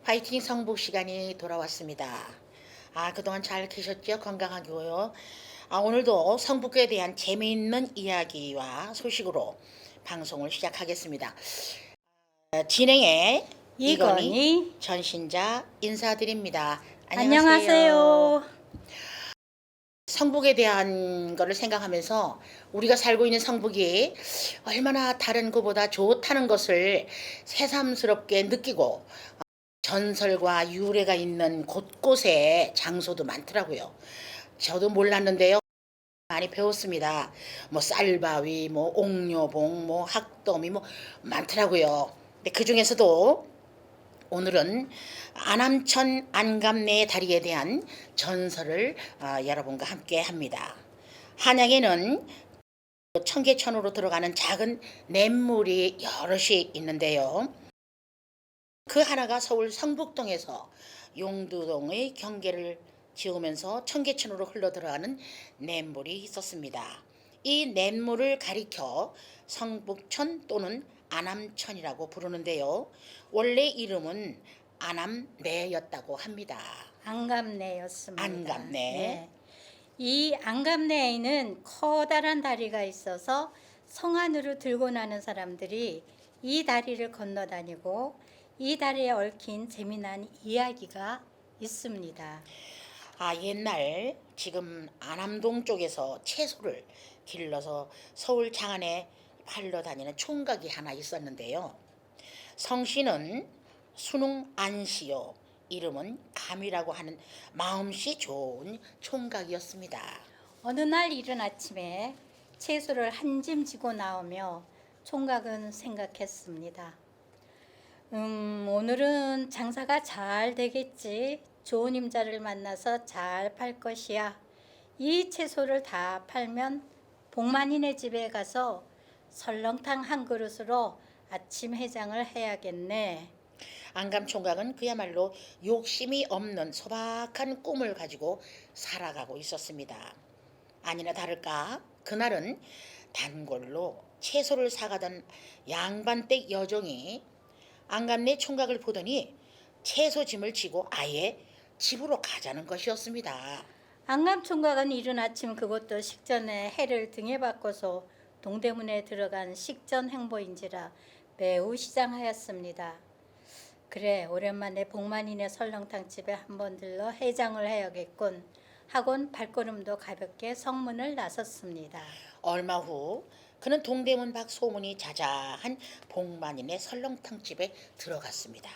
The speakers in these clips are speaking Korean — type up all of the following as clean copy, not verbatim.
파이팅 성북 시간이 돌아왔습니다. 그동안 잘 계셨죠? 건강하고요. 오늘도 성북에 대한 재미있는 이야기와 소식으로 방송을 시작하겠습니다. 진행의 이건희 이건희 전신자 인사드립니다. 안녕하세요. 안녕하세요. 성북에 대한 거를 생각하면서 우리가 살고 있는 성북이 얼마나 다른 곳보다 좋다는 것을 새삼스럽게 느끼고 전설과 유래가 있는 곳곳에 장소도 많더라고요. 저도 몰랐는데요. 많이 배웠습니다. 뭐 쌀바위, 뭐 옥녀봉, 뭐 학더미 뭐 많더라고요. 근데 그 중에서도 오늘은 안암천 안감내 다리에 대한 전설을 여러분과 함께 합니다. 한양에는 청계천으로 들어가는 작은 냇물이 여럿이 있는데요. 그 하나가 서울 성북동에서 용두동의 경계를 지으면서 청계천으로 흘러들어가는 냇물이 있었습니다. 이 냇물을 가리켜 성북천 또는 안암천이라고 부르는데요. 원래 이름은 안암내였다고 합니다. 안감내였습니다. 안감내. 네. 이 안감내에는 커다란 다리가 있어서 성 안으로 들고 나는 사람들이 이 다리를 건너 다니고 이 다리에 얽힌 재미난 이야기가 있습니다. 옛날 지금 안암동 쪽에서 채소를 길러서 서울 장안에 팔러 다니는 총각이 하나 있었는데요. 성씨는 순웅 안씨요. 이름은 감이라고 하는 마음씨 좋은 총각이었습니다. 어느 날 이른 아침에 채소를 한 짐 지고 나오며 총각은 생각했습니다. 오늘은 장사가 잘 되겠지. 좋은 임자를 만나서 잘 팔 것이야. 이 채소를 다 팔면 복만이네 집에 가서 설렁탕 한 그릇으로 아침 해장을 해야겠네. 안감 총각은 그야말로 욕심이 없는 소박한 꿈을 가지고 살아가고 있었습니다. 아니나 다를까 그날은 단골로 채소를 사가던 양반댁 여종이 안감내 총각을 보더니 채소짐을 지고 아예 집으로 가자는 것이었습니다. 안감총각은 이른 아침 그것도 식전에 해를 등에 받고서 동대문에 들어간 식전 행보인지라 매우 시장하였습니다. 그래, 오랜만에 복만이네 설렁탕 집에 한번 들러 해장을 해야겠군 하곤 발걸음도 가볍게 성문을 나섰습니다. 얼마 후 그는 동대문 밖 소문이 자자한 복만인의 설렁탕집에 들어갔습니다.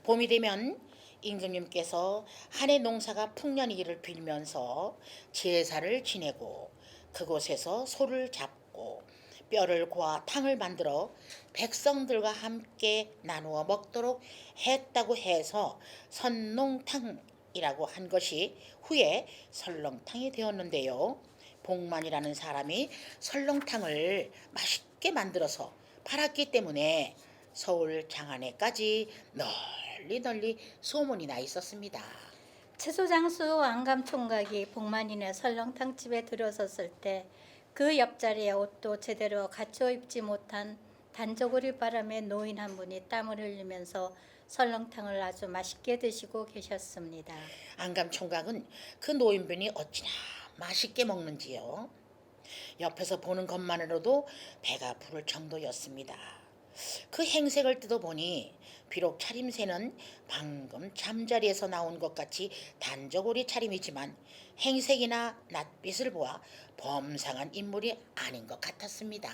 봄이 되면 임금님께서 한 해 농사가 풍년이기를 빌면서 제사를 지내고 그곳에서 소를 잡고 뼈를 고아 탕을 만들어 백성들과 함께 나누어 먹도록 했다고 해서 선농탕이라고 한 것이 후에 설렁탕이 되었는데요. 복만이라는 사람이 설렁탕을 맛있게 만들어서 팔았기 때문에 서울 장안에까지 널리 소문이 나 있었습니다. 채소장수 안감총각이 복만이네 설렁탕집에 들어섰을 때 그 옆자리에 옷도 제대로 갖춰 입지 못한 단저고리 바람에 노인 한 분이 땀을 흘리면서 설렁탕을 아주 맛있게 드시고 계셨습니다. 안감 총각은 그 노인분이 어찌나 맛있게 먹는지요. 옆에서 보는 것만으로도 배가 부를 정도였습니다. 그 행색을 뜯어보니 비록 차림새는 방금 잠자리에서 나온 것 같이 단저고리 차림이지만 행색이나 낯빛을 보아 범상한 인물이 아닌 것 같았습니다.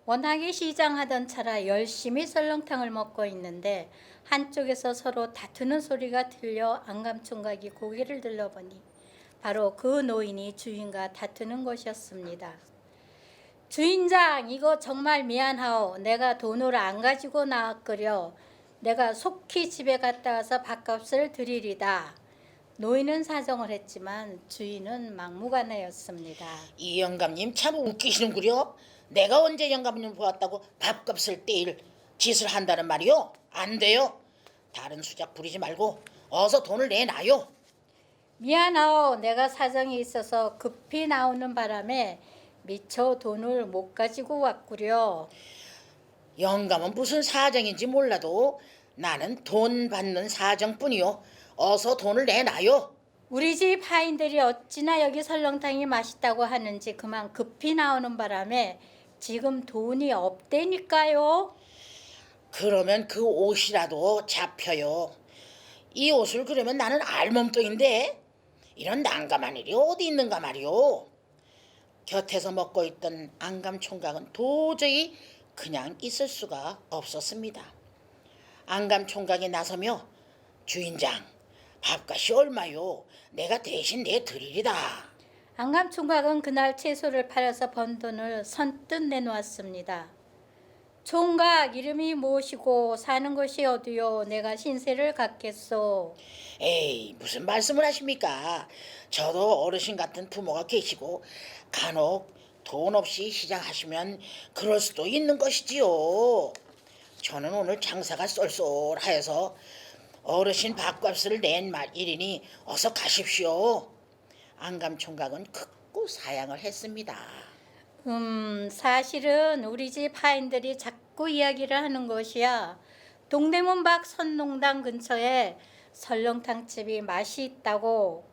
워낙에 시장하던 차라 열심히 설렁탕을 먹고 있는데 한쪽에서 서로 다투는 소리가 들려 안감총각이 고개를 들러보니 바로 그 노인이 주인과 다투는 것이었습니다. 주인장, 이거 정말 미안하오. 내가 돈을 안 가지고 나왔거려. 내가 속히 집에 갔다 와서 밥값을 드리리다. 노인은 사정을 했지만 주인은 막무가내였습니다. 이 영감님 참 웃기시는구려. 내가 언제 영감님 보았다고 밥값을 떼일 짓을 한다는 말이요? 안 돼요. 다른 수작 부리지 말고 어서 돈을 내놔요. 미안하오. 내가 사정이 있어서 급히 나오는 바람에 미처 돈을 못 가지고 왔구려. 영감은 무슨 사정인지 몰라도 나는 돈 받는 사정뿐이요. 어서 돈을 내놔요. 우리 집 하인들이 어찌나 여기 설렁탕이 맛있다고 하는지 그만 급히 나오는 바람에 지금 돈이 없대니까요. 그러면 그 옷이라도 잡혀요. 이 옷을 그러면 나는 알몸뚱인데 이런 난감한 일이 어디 있는가 말이오. 곁에서 먹고 있던 안감총각은 도저히 그냥 있을 수가 없었습니다. 안감총각이 나서며 주인장, 밥값이 얼마요? 내가 대신 내드리리다. 안감총각은 그날 채소를 팔아서 번 돈을 선뜻 내놓았습니다. 총각 이름이 무엇이고 사는 곳이 어디요? 내가 신세를 갖겠소. 에이, 무슨 말씀을 하십니까? 저도 어르신 같은 부모가 계시고 간혹 돈 없이 시장하시면 그럴 수도 있는 것이지요. 저는 오늘 장사가 쏠쏠하여서 어르신 밥값을 낸 일이니 어서 가십시오. 안감총각은 극구 사양을 했습니다. 사실은 우리 집 하인들이 자꾸 이야기를 하는 것이야. 동대문 밖 선농당 근처에 설렁탕집이 맛이 있다고.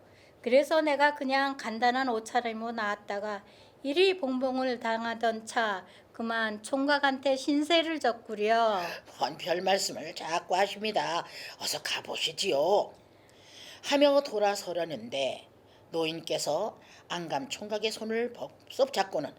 그래서 내가 그냥 간단한 옷차림으로 나왔다가 이리 봉봉을 당하던 차 그만 총각한테 신세를 졌구려. 뭔 별 말씀을 자꾸 하십니다. 어서 가보시지요. 하며 돌아서려는데 노인께서 안감총각의 손을 벅썩 잡고는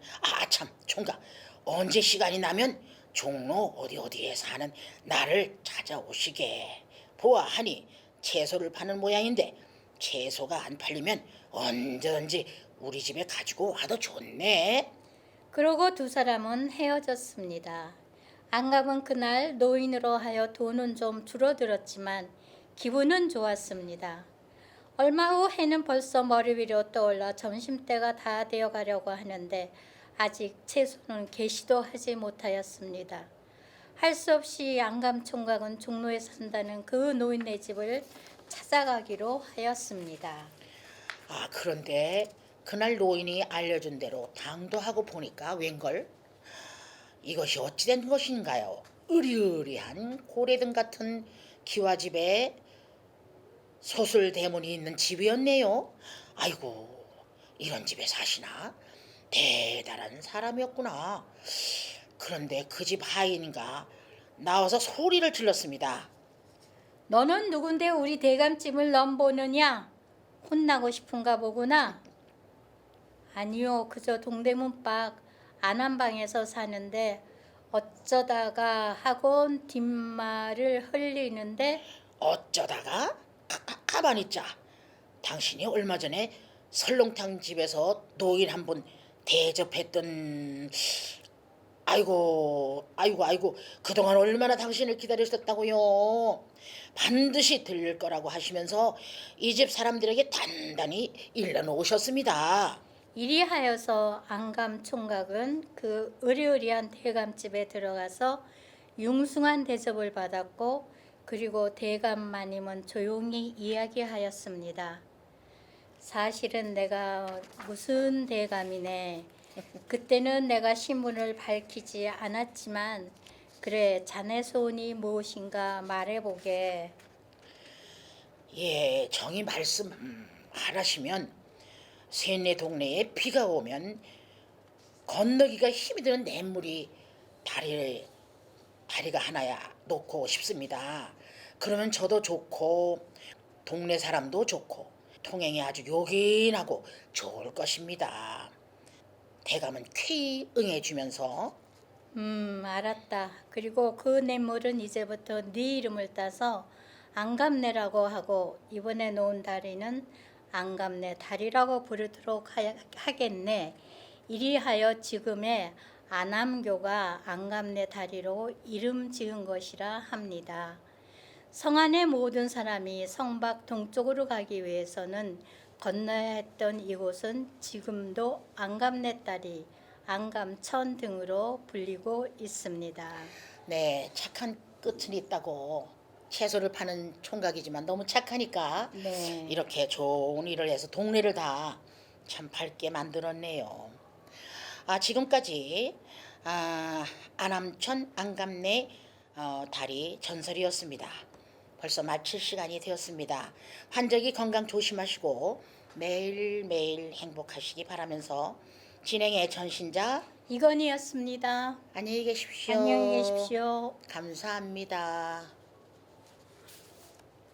참 총각, 언제 시간이 나면 종로 어디에 사는 나를 찾아오시게. 보아하니 채소를 파는 모양인데 채소가 안 팔리면 언제든지 우리 집에 가지고 와도 좋네. 그러고 두 사람은 헤어졌습니다. 안감은 그날 노인으로 하여 돈은 좀 줄어들었지만 기분은 좋았습니다. 얼마 후 해는 벌써 머리 위로 떠올라 점심때가 다 되어 가려고 하는데 아직 채소는 개시도 하지 못하였습니다. 할 수 없이 안감총각은 종로에 산다는 그 노인네 집을 찾아가기로 하였습니다. 그런데 그날 노인이 알려준 대로 당도하고 보니까 웬걸? 이것이 어찌된 것인가요? 으리으리한 고래등 같은 기와집에 소술 대문이 있는 집이었네요. 아이고, 이런 집에 사시나? 대단한 사람이었구나. 그런데 그 집 하인인가 나와서 소리를 질렀습니다. 너는 누군데 우리 대감집을 넘보느냐? 혼나고 싶은가 보구나. 아니요, 그저 동대문 밖 안암방에서 사는데 어쩌다가 학원 뒷말을 흘리는데 어쩌다가? 가만히 있자. 당신이 얼마 전에 설렁탕 집에서 노인 한 분 대접했던. 아이고, 그동안 얼마나 당신을 기다리셨다고요. 반드시 들릴 거라고 하시면서 이 집 사람들에게 단단히 일러놓으셨습니다. 이리하여서 안감 총각은 그 으리으리한 대감집에 들어가서 융숭한 대접을 받았고 그리고 대감 마님은 조용히 이야기하였습니다. 사실은 내가 무슨 대감이네. 그때는 내가 신분을 밝히지 않았지만 그래 자네 소원이 무엇인가 말해보게. 예, 정히 말씀하시면 세네 동네에 비가 오면 건너기가 힘이 드는 냇물이 다리가 하나야 놓고 싶습니다. 그러면 저도 좋고 동네 사람도 좋고 통행이 아주 요긴하고 좋을 것입니다. 대감은 쾌히 응해주면서 알았다. 그리고 그 냇물은 이제부터 네 이름을 따서 안감내라고 하고 이번에 놓은 다리는 안감내 다리라고 부르도록 하겠네. 이리하여 지금의 안암교가 안감내 다리로 이름 지은 것이라 합니다. 성안의 모든 사람이 성밖 동쪽으로 가기 위해서는 건너야 했던 이곳은 지금도 안감내 다리, 안감천 등으로 불리고 있습니다. 네, 착한 끝은 있다고. 채소를 파는 총각이지만 너무 착하니까 네. 이렇게 좋은 일을 해서 동네를 다 참 밝게 만들었네요. 지금까지 안암천 안감내 달이 전설이었습니다. 벌써 마칠 시간이 되었습니다. 환절기 건강 조심하시고 매일매일 행복하시기 바라면서 진행의 전신자 이건희였습니다. 안녕히 계십시오. 안녕히 계십시오. 감사합니다.